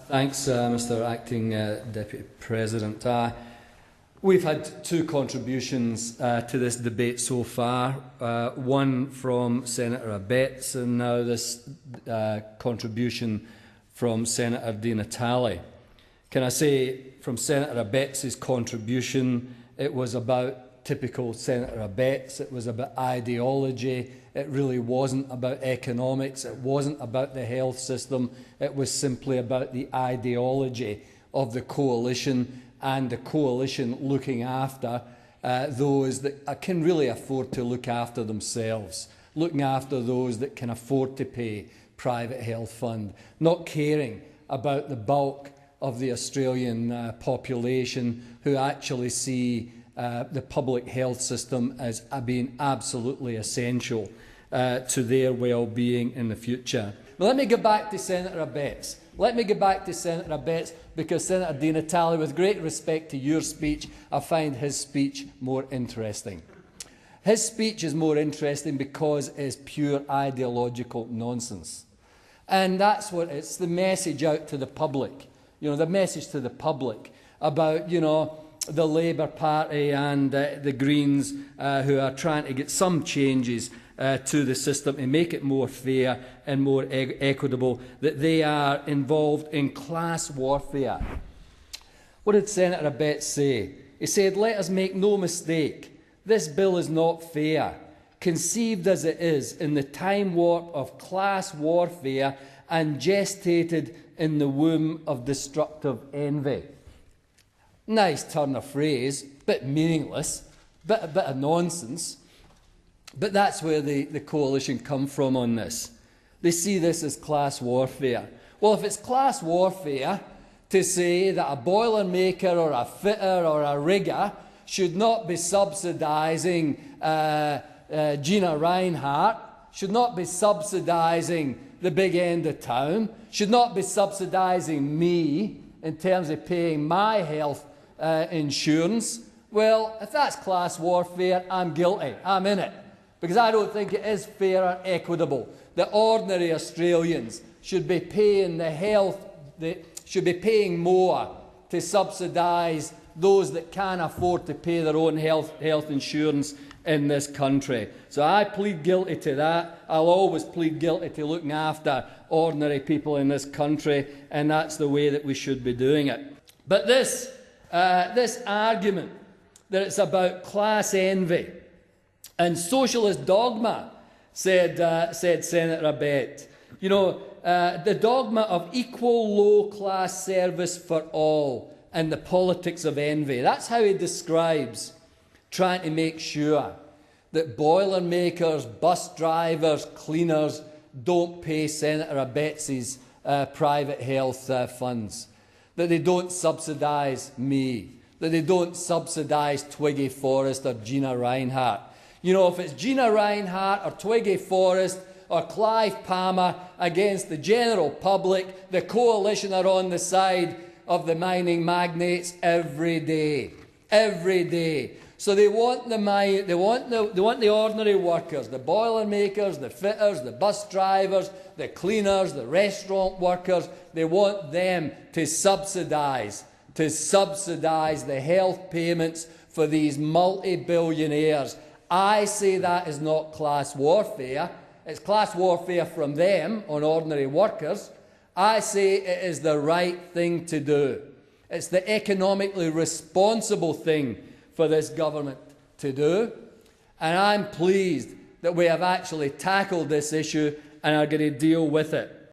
Thanks, Mr Acting Deputy President. We've had two contributions to this debate so far, one from Senator Abetz and now this contribution from Senator Di Natale. Can I say, from Senator Abetz's contribution, it was about typical Senator Abetz, it was about ideology, it really wasn't about economics, it wasn't about the health system, it was simply about the ideology of the coalition and the coalition looking after those that can really afford to look after themselves, looking after those that can afford to pay private health fund, not caring about the bulk of the Australian population who actually see the public health system as being absolutely essential to their well-being in the future. But let me go back to Senator Abetz. Because Senator Di Natale, with great respect to your speech, I find his speech more interesting. His speech is more interesting because it is pure ideological nonsense. And that's what it's the message out to the public. The message to the public about, the Labour Party and the Greens who are trying to get some changes to the system to make it more fair and more equitable, that they are involved in class warfare. What did Senator Abetz say? He said, "Let us make no mistake, this bill is not fair, conceived as it is in the time warp of class warfare and gestated in the womb of destructive envy." Nice turn of phrase, bit meaningless, bit of nonsense. But that's where the coalition come from on this. They see this as class warfare. Well, if it's class warfare to say that a boiler maker or a fitter or a rigger should not be subsidising Gina Rinehart, should not be subsidising the big end of town, should not be subsidising me in terms of paying my health insurance, well, if that's class warfare, I'm guilty. I'm in it. Because I don't think it is fair or equitable that ordinary Australians should be paying should be paying more to subsidise those that can't afford to pay their own health insurance in this country. So I plead guilty to that. I'll always plead guilty to looking after ordinary people in this country, and that's the way that we should be doing it. But this argument that it's about class envy and socialist dogma, said Senator Abetz. The dogma of equal low-class service for all and the politics of envy. That's how he describes trying to make sure that boiler makers, bus drivers, cleaners don't pay Senator Abetz's private health funds, that they don't subsidise me, that they don't subsidise Twiggy Forrest or Gina Rinehart. If it's Gina Rinehart or Twiggy Forrest or Clive Palmer against the general public, the coalition are on the side of the mining magnates every day. Every day. So they want the ordinary workers, the boiler makers, the fitters, the bus drivers, the cleaners, the restaurant workers. They want them to subsidise the health payments for these multi-billionaires. I say that is not class warfare. It's class warfare from them on ordinary workers. I say it is the right thing to do. It's the economically responsible thing for this government to do. And I'm pleased that we have actually tackled this issue and are going to deal with it.